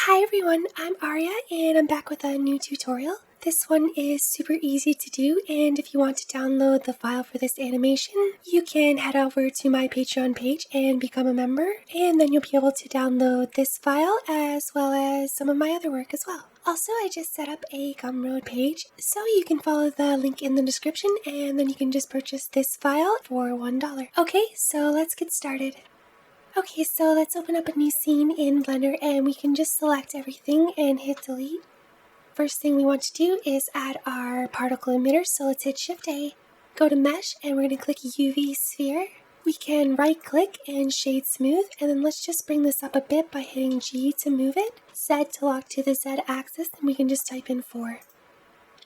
Hi everyone, I'm Aria and I'm back with a new tutorial. This one is super easy to do, and if you want to download the file for this animation, you can head over to my Patreon page and become a member, and then you'll be able to download this file as well as some of my other work as well. Also, I just set up a Gumroad page, so you can follow the link in the description and then you can just purchase this file for $1. Okay, so let's get started. Okay, so let's open up a new scene in Blender and we can just select everything and hit delete. First thing we want to do is add our particle emitter, so let's hit Shift A, go to Mesh, and we're going to click UV Sphere. We can right click and shade smooth, and then let's just bring this up a bit by hitting G to move it, Z to lock to the Z axis, and we can just type in 4.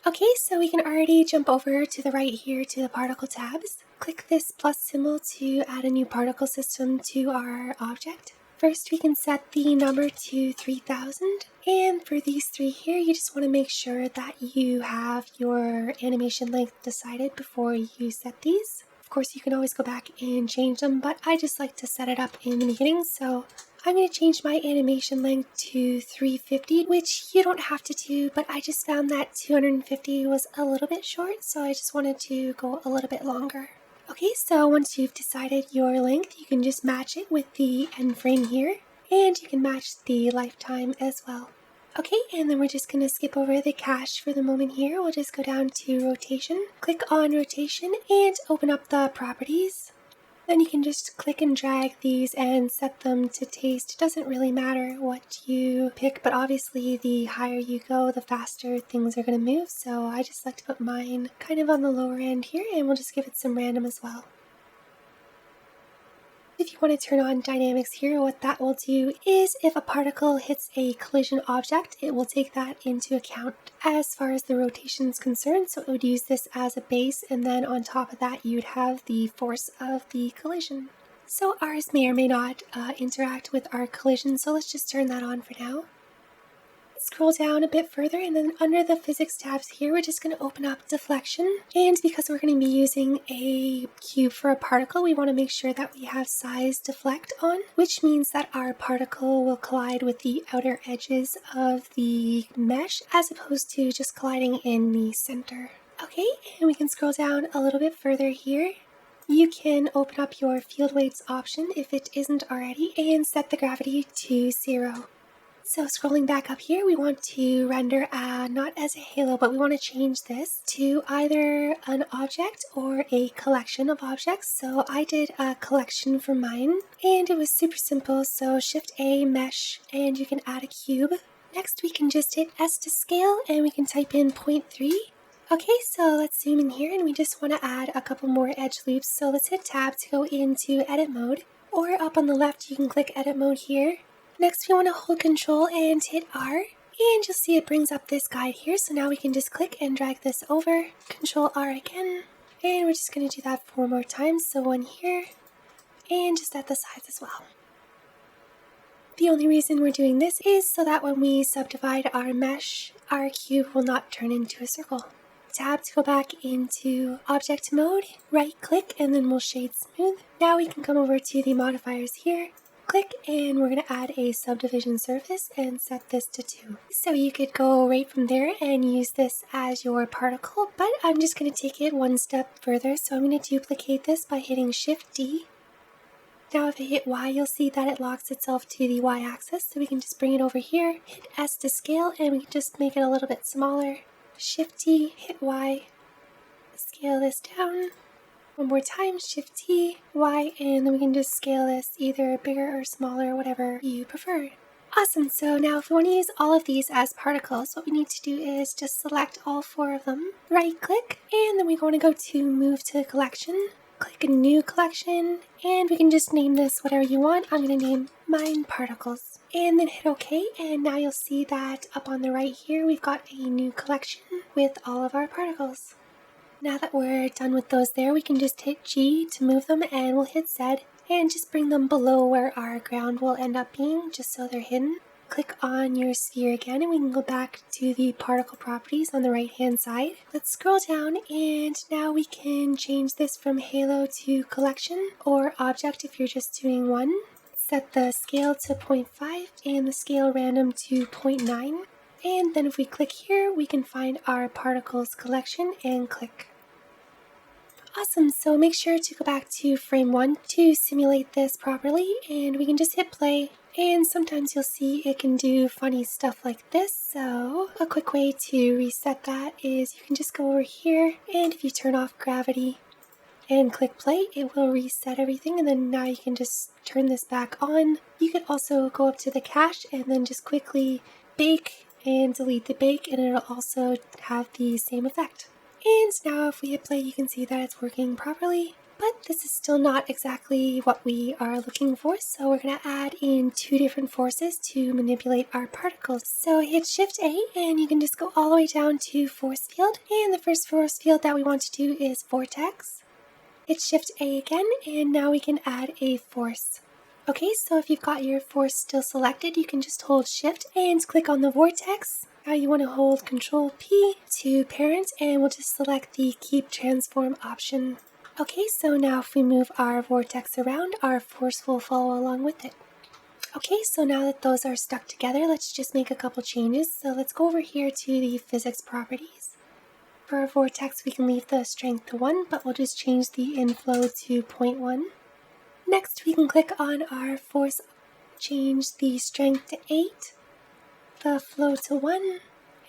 Okay, so we can already jump over to the right here to the particle tabs. Click this plus symbol to add a new particle system to our object. First, we can set the number to 3000, and for these three here, you just want to make sure that you have your animation length decided before you set these. Of course, you can always go back and change them, but I just like to set it up in the beginning, so I'm going to change my animation length to 350, which you don't have to do, but I just found that 250 was a little bit short, so I just wanted to go a little bit longer. Okay, so once you've decided your length, you can just match it with the end frame here, and you can match the lifetime as well. Okay, and then we're just going to skip over the cache for the moment here. We'll just go down to rotation, click on rotation, and open up the properties. Then you can just click and drag these and set them to taste. It doesn't really matter what you pick, but obviously the higher you go, the faster things are going to move. So I just like to put mine kind of on the lower end here, and we'll just give it some random as well. If you want to turn on dynamics here, what that will do is if a particle hits a collision object, it will take that into account as far as the rotation is concerned. So it would use this as a base, and then on top of that, you'd have the force of the collision. So ours may or may not interact with our collision, so let's just turn that on for now. Scroll down a bit further, and then under the physics tabs here, we're just going to open up deflection. And because we're going to be using a cube for a particle, we want to make sure that we have size deflect on, which means that our particle will collide with the outer edges of the mesh as opposed to just colliding in the center. Okay, and we can scroll down a little bit further here. You can open up your field weights option if it isn't already and set the gravity to 0. So scrolling back up here, we want to render not as a halo, but we want to change this to either an object or a collection of objects. So I did a collection for mine, and it was super simple. So Shift A, Mesh, and you can add a cube. Next, we can just hit S to scale, and we can type in 0.3. Okay, so let's zoom in here, and we just want to add a couple more edge loops. So let's hit Tab to go into Edit Mode, or up on the left, you can click Edit Mode here. Next, we want to hold Control and hit R, and you'll see it brings up this guide here. So now we can just click and drag this over, Control R again, and we're just going to do that 4 more times. So one here, and just at the sides as well. The only reason we're doing this is so that when we subdivide our mesh, our cube will not turn into a circle. Tab to go back into object mode, right click, and then we'll shade smooth. Now we can come over to the modifiers here. Click, and we're going to add a subdivision surface and set this to 2. So you could go right from there and use this as your particle, but I'm just going to take it one step further. So I'm going to duplicate this by hitting Shift D. Now if I hit Y, you'll see that it locks itself to the Y axis. So we can just bring it over here, hit S to scale, and we can just make it a little bit smaller. Shift T, hit Y, scale this down. One more time, Shift T, Y, and then we can just scale this either bigger or smaller, whatever you prefer. Awesome, so now if we want to use all of these as particles, what we need to do is just select all 4 of them, right click, and then we want to go to Move to Collection, click a new collection, and we can just name this whatever you want. I'm going to name mine Particles, and then hit OK, and now you'll see that up on the right here, we've got a new collection with all of our particles. Now that we're done with those there, we can just hit G to move them, and we'll hit Z and just bring them below where our ground will end up being, just so they're hidden. Click on your sphere again, and we can go back to the particle properties on the right hand side. Let's scroll down, and now we can change this from halo to collection or object if you're just doing one. Set the scale to 0.5 and the scale random to 0.9. And then if we click here, we can find our particles collection and click. Awesome, so make sure to go back to frame 1 to simulate this properly, and we can just hit play. And sometimes you'll see it can do funny stuff like this, so a quick way to reset that is you can just go over here, and if you turn off gravity and click play, it will reset everything, and then now you can just turn this back on. You could also go up to the cache and then just quickly bake and delete the bake, and it'll also have the same effect. And now if we hit play, you can see that it's working properly, but this is still not exactly what we are looking for, so we're going to add in 2 different forces to manipulate our particles. So hit Shift A, and you can just go all the way down to force field, and the first force field that we want to do is vortex. Hit Shift A again, and now we can add a force. Okay, so if you've got your force still selected, you can just hold Shift and click on the vortex. Now you want to hold Control P to parent, and we'll just select the Keep Transform option. Okay, so now if we move our vortex around, our force will follow along with it. Okay, so now that those are stuck together, let's just make a couple changes. So let's go over here to the physics properties. For our vortex, we can leave the strength to 1, but we'll just change the inflow to 0.1. Next, we can click on our force, change the strength to 8, the flow to 1,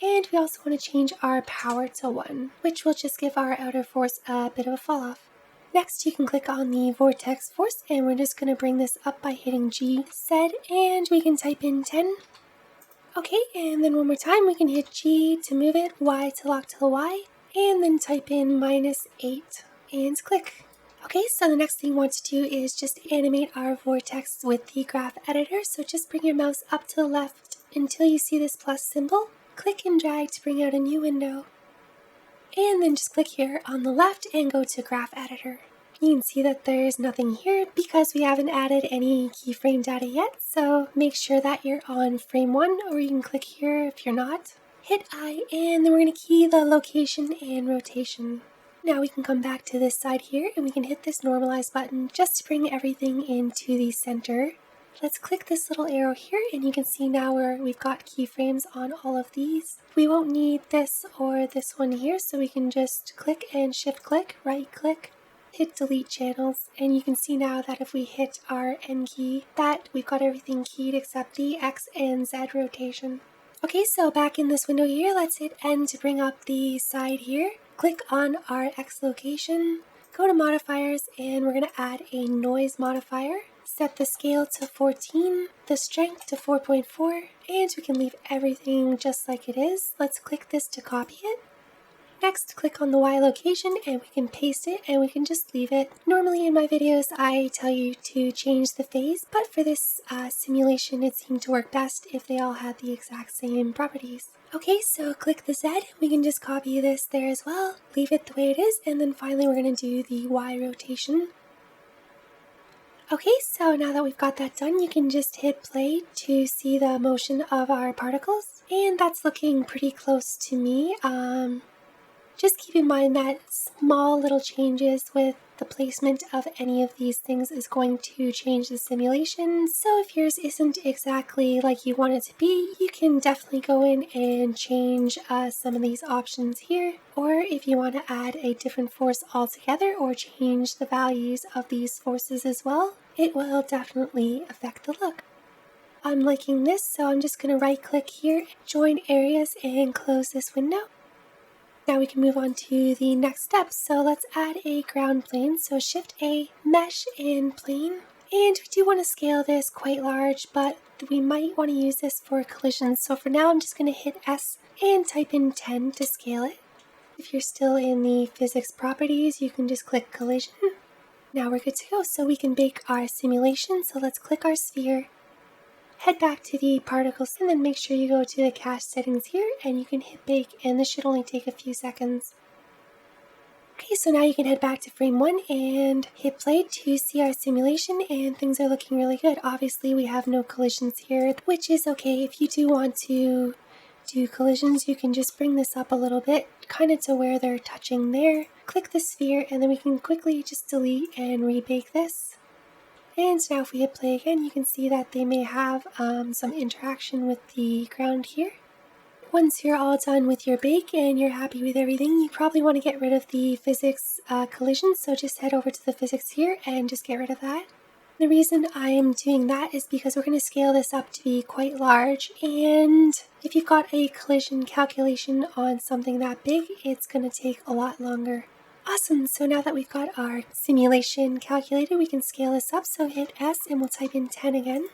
and we also want to change our power to 1, which will just give our outer force a bit of a fall off. Next, you can click on the vortex force, and we're just going to bring this up by hitting G, Z, and we can type in 10. Okay, and then one more time, we can hit G to move it, Y to lock to the Y, and then type in -8, and click. Okay, so the next thing we want to do is just animate our vortex with the graph editor, so just bring your mouse up to the left until you see this plus symbol. Click and drag to bring out a new window. And then just click here on the left and go to graph editor. You can see that there's nothing here because we haven't added any keyframe data yet, so make sure that you're on frame 1, or you can click here if you're not. Hit I, and then we're going to key the location and rotation. Now we can come back to this side here, and we can hit this normalize button just to bring everything into the center. Let's click this little arrow here, and you can see now where we've got keyframes on all of these. We won't need this or this one here, so we can just click and shift click, right click, hit delete channels, and you can see now that if we hit our N key, that we've got everything keyed except the X and Z rotation. Okay, so back in this window here, let's hit N to bring up the side here. Click on our X location, go to modifiers, and we're going to add a noise modifier. Set the scale to 14, the strength to 4.4, and we can leave everything just like it is. Let's click this to copy it. Next, click on the Y location and we can paste it, and we can just leave it. Normally in my videos I tell you to change the phase, but for this simulation it seemed to work best if they all had the exact same properties. Okay, so click the Z, we can just copy this there as well, leave it the way it is, and then finally we're going to do the Y rotation. Okay, so now that we've got that done, you can just hit play to see the motion of our particles, and that's looking pretty close to me. Just keep in mind that small little changes with the placement of any of these things is going to change the simulation. So if yours isn't exactly like you want it to be, you can definitely go in and change some of these options here. Or if you want to add a different force altogether or change the values of these forces as well, it will definitely affect the look. I'm liking this, so I'm just going to right click here, join areas, and close this window. Now we can move on to the next step. So let's add a ground plane. So Shift A, Mesh, and Plane. And we do want to scale this quite large, but we might want to use this for collisions. So for now, I'm just going to hit S and type in 10 to scale it. If you're still in the physics properties, you can just click collision. Now we're good to go. So we can bake our simulation. So let's click our sphere. Head back to the particles and then make sure you go to the cache settings here and you can hit bake, and this should only take a few seconds. Okay, so now you can head back to frame 1 and hit play to see our simulation, and things are looking really good. Obviously we have no collisions here, which is okay. If you do want to do collisions, you can just bring this up a little bit, kind of to where they're touching there. Click the sphere and then we can quickly just delete and rebake this. And now if we hit play again, you can see that they may have some interaction with the ground here. Once you're all done with your bake and you're happy with everything, you probably want to get rid of the physics collision, so just head over to the physics here and just get rid of that. The reason I'm doing that is because we're going to scale this up to be quite large, and if you've got a collision calculation on something that big, it's going to take a lot longer. Awesome, so now that we've got our simulation calculated, we can scale this up, so hit S and we'll type in 10 again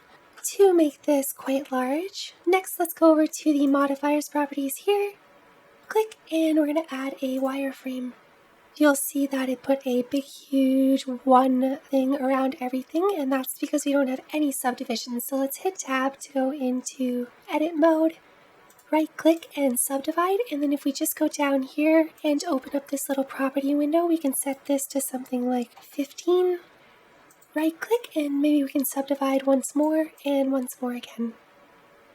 to make this quite large. Next, let's go over to the modifiers properties here, click, and we're going to add a wireframe. You'll see that it put a big huge one thing around everything, and that's because we don't have any subdivisions. So let's hit tab to go into edit mode, right click and subdivide, and then if we just go down here and open up this little property window, we can set this to something like 15. Right click and maybe we can subdivide once more and once more again.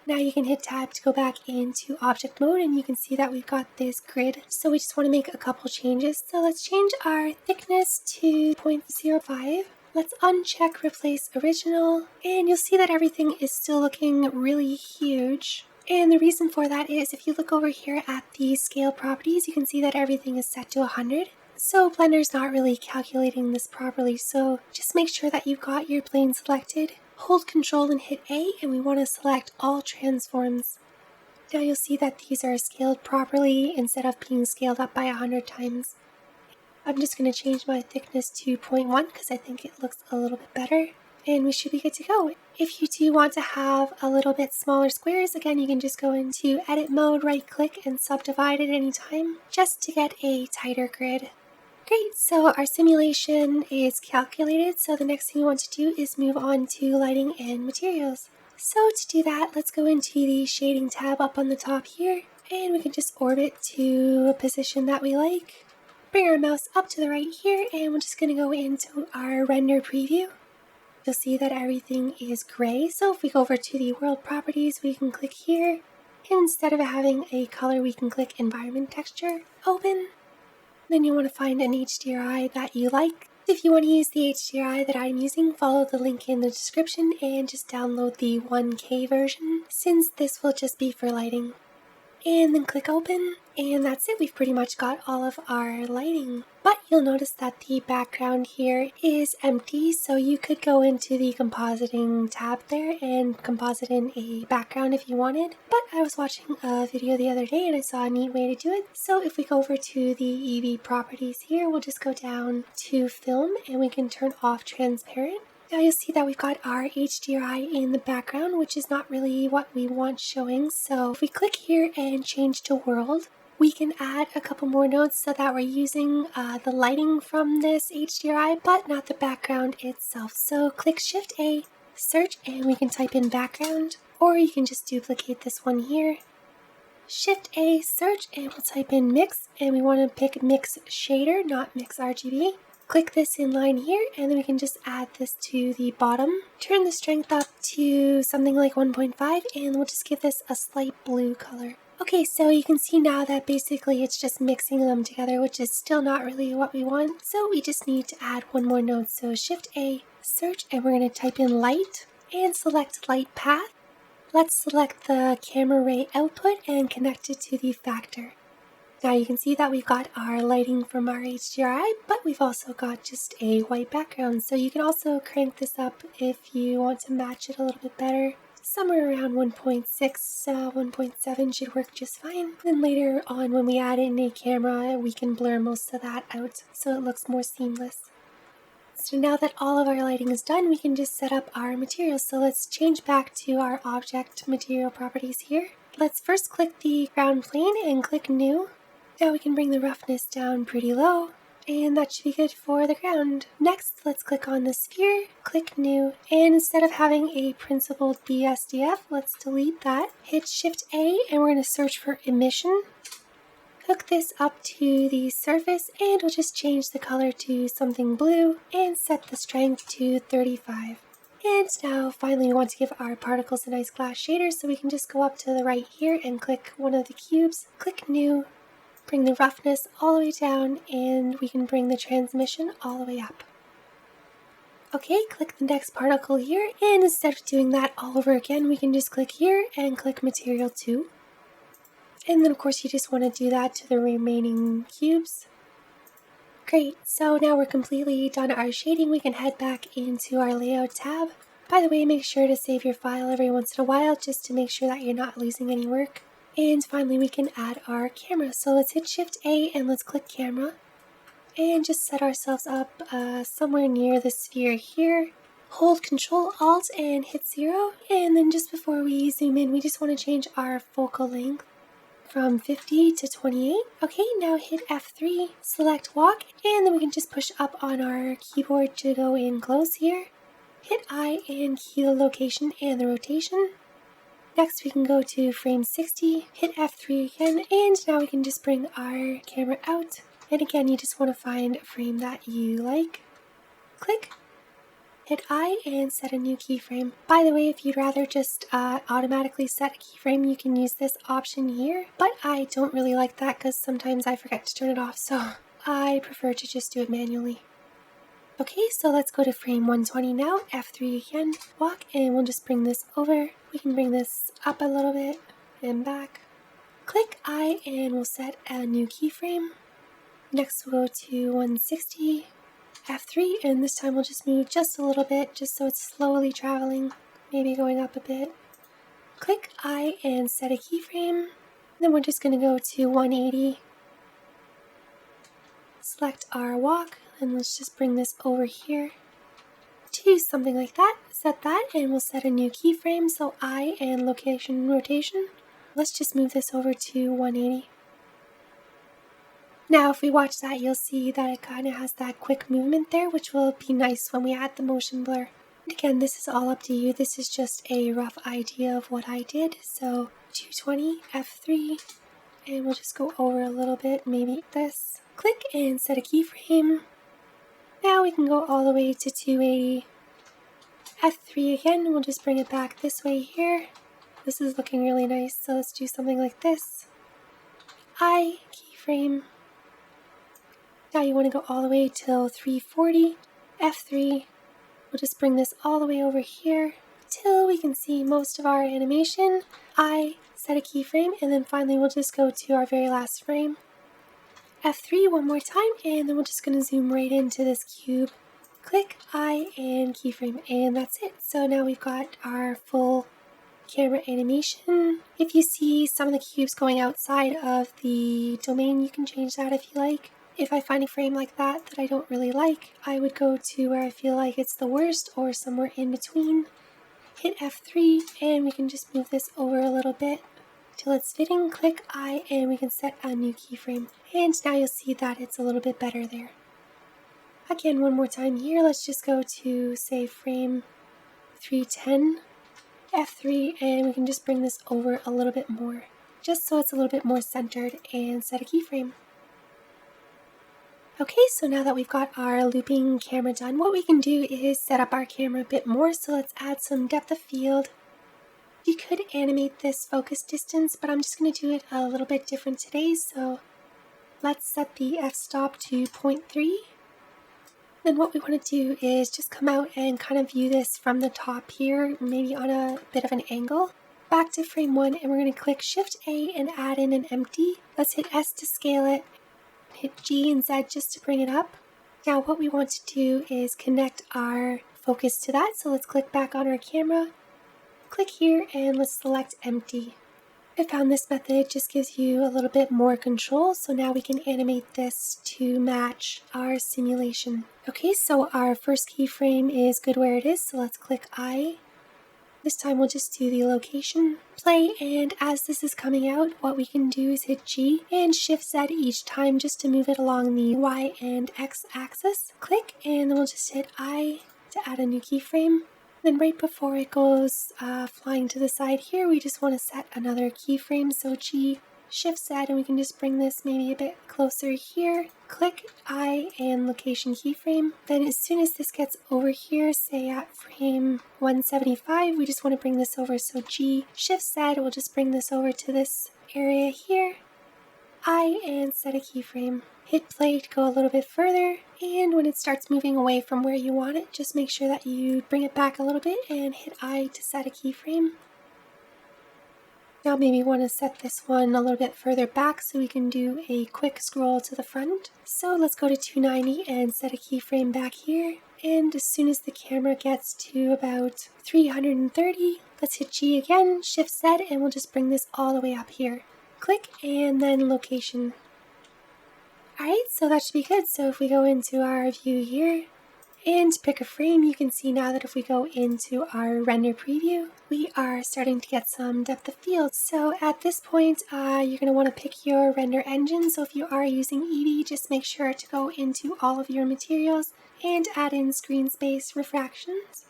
Now you can hit tab to go back into object mode, and you can see that we've got this grid. So we just want to make a couple changes. So let's change our thickness to 0.05. Let's uncheck replace original, and you'll see that everything is still looking really huge. And the reason for that is if you look over here at the scale properties, you can see that everything is set to 100. So Blender's not really calculating this properly, so just make sure that you've got your plane selected. Hold Control and hit A, and we want to select all transforms. Now you'll see that these are scaled properly instead of being scaled up by 100 times. I'm just going to change my thickness to 0.1 because I think it looks a little bit better, and we should be good to go. If you do want to have a little bit smaller squares, again you can just go into edit mode, right click and subdivide at any time just to get a tighter grid. Great, so our simulation is calculated, so the next thing we want to do is move on to lighting and materials. So to do that, let's go into the shading tab up on the top here, and we can just orbit to a position that we like. Bring our mouse up to the right here, and we're just going to go into our render preview. You'll see that everything is gray, so if we go over to the world properties, we can click here, and instead of having a color, we can click environment texture, open. Then you want to find an HDRI that you like. If you want to use the HDRI that I'm using, follow the link in the description and just download the 1K version, since this will just be for lighting. And then click open, and that's it. We've pretty much got all of our lighting. But you'll notice that the background here is empty, so you could go into the compositing tab there and composite in a background if you wanted. But I was watching a video the other day and I saw a neat way to do it. So if we go over to the EV properties here, we'll just go down to film and we can turn off transparent. Now you'll see that we've got our HDRI in the background, which is not really what we want showing. So if we click here and change to world, we can add a couple more notes so that we're using the lighting from this HDRI, but not the background itself. So click Shift A, search, and we can type in background, or you can just duplicate this one here. Shift A, search, and we'll type in mix, and we want to pick mix shader, not mix RGB. Click this in line here, and then we can just add this to the bottom. Turn the strength up to something like 1.5, and we'll just give this a slight blue color. Okay, so you can see now that basically it's just mixing them together, which is still not really what we want. So we just need to add one more node. So Shift A, search, and we're going to type in light and select light path. Let's select the camera ray output and connect it to the factor. Now you can see that we've got our lighting from our HDRI, but we've also got just a white background. So you can also crank this up if you want to match it a little bit better. Somewhere around 1.6, 1.7 should work just fine. Then later on when we add in a camera, we can blur most of that out so it looks more seamless. So now that all of our lighting is done, we can just set up our materials. So let's change back to our object material properties here. Let's first click the ground plane and click new. Now we can bring the roughness down pretty low, and that should be good for the ground. Next, let's click on the sphere, click new, and instead of having a principled BSDF, let's delete that. Hit Shift A, and we're going to search for emission. Hook this up to the surface, and we'll just change the color to something blue, and set the strength to 35. And now finally we want to give our particles a nice glass shader, so we can just go up to the right here and click one of the cubes, click new, bring the roughness all the way down, and we can bring the transmission all the way up. Okay, click the next particle here, and instead of doing that all over again, we can just click here and click Material 2. And then of course you just want to do that to the remaining cubes. Great, so now we're completely done our shading. We can head back into our Layout tab. By the way, make sure to save your file every once in a while just to make sure that you're not losing any work. And finally we can add our camera. So let's hit Shift A and let's click Camera. And just set ourselves up somewhere near the sphere here. Hold Control Alt and hit 0. And then just before we zoom in, we just want to change our focal length from 50 to 28. Okay, now hit F3, select walk, and then we can just push up on our keyboard to go in close here. Hit I and key the location and the rotation. Next we can go to frame 60, hit F3 again, and now we can just bring our camera out. And again, you just want to find a frame that you like. Click. Hit I and set a new keyframe. By the way, if you'd rather just automatically set a keyframe, you can use this option here. But I don't really like that because sometimes I forget to turn it off, so I prefer to just do it manually. Okay, so let's go to frame 120 now. F3 again, walk, and we'll just bring this over. We can bring this up a little bit and back. Click I and we'll set a new keyframe. Next we'll go to 160. F3, and this time we'll just move just a little bit, just so it's slowly traveling, maybe going up a bit. Click I and set a keyframe. Then we're just going to go to 180. Select our walk, and let's just bring this over here to something like that. Set that, and we'll set a new keyframe, so I and location rotation. Let's just move this over to 180. Now if we watch that, you'll see that it kind of has that quick movement there, which will be nice when we add the motion blur. And again, this is all up to you. This is just a rough idea of what I did. So 220, F3, and we'll just go over a little bit, maybe this. Click and set a keyframe. Now we can go all the way to 280. F3 again, we'll just bring it back this way here. This is looking really nice, so let's do something like this. I, keyframe. Now you want to go all the way till 340, F3. We'll just bring this all the way over here till we can see most of our animation. I set a keyframe, and then finally we'll just go to our very last frame. F3 one more time, and then we're just going to zoom right into this cube. Click I and keyframe, and that's it. So now we've got our full camera animation. If you see some of the cubes going outside of the domain, you can change that if you like. If I find a frame like that I don't really like, I would go to where I feel like it's the worst or somewhere in between. Hit F3 and we can just move this over a little bit till it's fitting. Click I and we can set a new keyframe. And now you'll see that it's a little bit better there. Again, one more time here, let's just go to say frame 310, F3, and we can just bring this over a little bit more, just so it's a little bit more centered, and set a keyframe. Okay, so now that we've got our looping camera done, what we can do is set up our camera a bit more. So let's add some depth of field. You could animate this focus distance, but I'm just going to do it a little bit different today. So let's set the f-stop to 0.3. Then what we want to do is just come out and kind of view this from the top here, maybe on a bit of an angle. Back to frame 1, and we're going to click Shift A and add in an empty. Let's hit S to scale it. Hit G and Z just to bring it up. Now what we want to do is connect our focus to that. So let's click back on our camera. Click here and let's select empty. I found this method just gives you a little bit more control. So now we can animate this to match our simulation. Okay, so our first keyframe is good where it is. So let's click I. This time we'll just do the location, play, and as this is coming out, what we can do is hit G and Shift Z each time just to move it along the Y and X axis. Click, and then we'll just hit I to add a new keyframe. Then right before it goes flying to the side here, we just want to set another keyframe. So G, Shift Z, and we can just bring this maybe a bit closer here. Click I and location keyframe. Then as soon as this gets over here, say at frame 175, we just want to bring this over. So G, Shift Z, we'll just bring this over to this area here. eye and set a keyframe. Hit play to go a little bit further, and when it starts moving away from where you want it, just make sure that you bring it back a little bit and hit I to set a keyframe. Now maybe you want to set this one a little bit further back so we can do a quick scroll to the front. So let's go to 290 and set a keyframe back here. And as soon as the camera gets to about 330, let's hit G again, Shift Z, and we'll just bring this all the way up here. Click and then location. Alright, so that should be good. So if we go into our view here and pick a frame, you can see now that if we go into our render preview, we are starting to get some depth of field. So at this point, you're going to want to pick your render engine. So if you are using Eevee, just make sure to go into all of your materials and add in screen space refractions.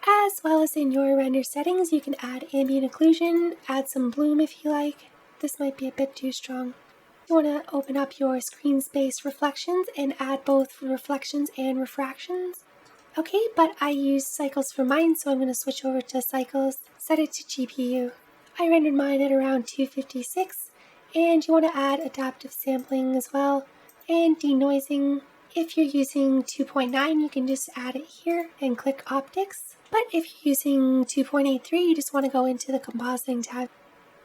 As well as in your render settings, you can add ambient occlusion, add some bloom if you like. This might be a bit too strong. You want to open up your screen space reflections and add both reflections and refractions. Okay, but I use cycles for mine, so I'm going to switch over to cycles, set it to GPU. I rendered mine at around 256, and you want to add adaptive sampling as well, and denoising. If you're using 2.9, you can just add it here and click optics. But if you're using 2.83, you just want to go into the compositing tab.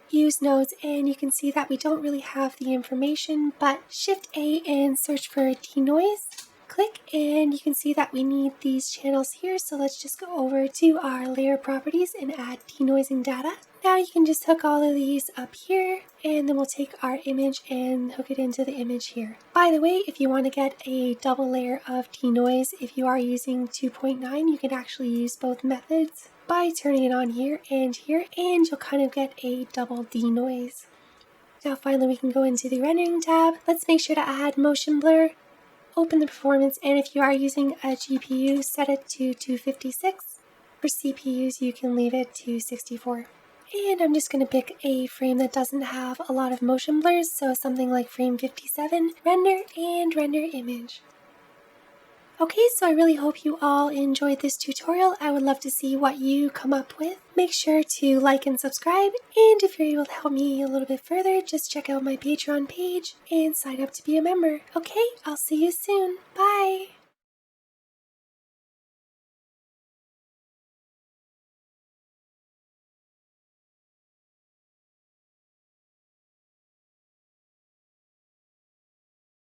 Use nodes, and you can see that we don't really have the information, but Shift A and search for denoise. Click and you can see that we need these channels here, so let's just go over to our layer properties and add denoising data. Now you can just hook all of these up here, and then we'll take our image and hook it into the image here. By the way, if you want to get a double layer of denoise, if you are using 2.9, you can actually use both methods by turning it on here, and you'll kind of get a double denoise. Now finally we can go into the rendering tab. Let's make sure to add motion blur. Open the performance, and if you are using a GPU, set it to 256. For CPUs, you can leave it to 64. And I'm just going to pick a frame that doesn't have a lot of motion blurs, so something like frame 57, render, and render image. Okay, so I really hope you all enjoyed this tutorial. I would love to see what you come up with. Make sure to like and subscribe, and if you're able to help me a little bit further, just check out my Patreon page and sign up to be a member. Okay, I'll see you soon. Bye!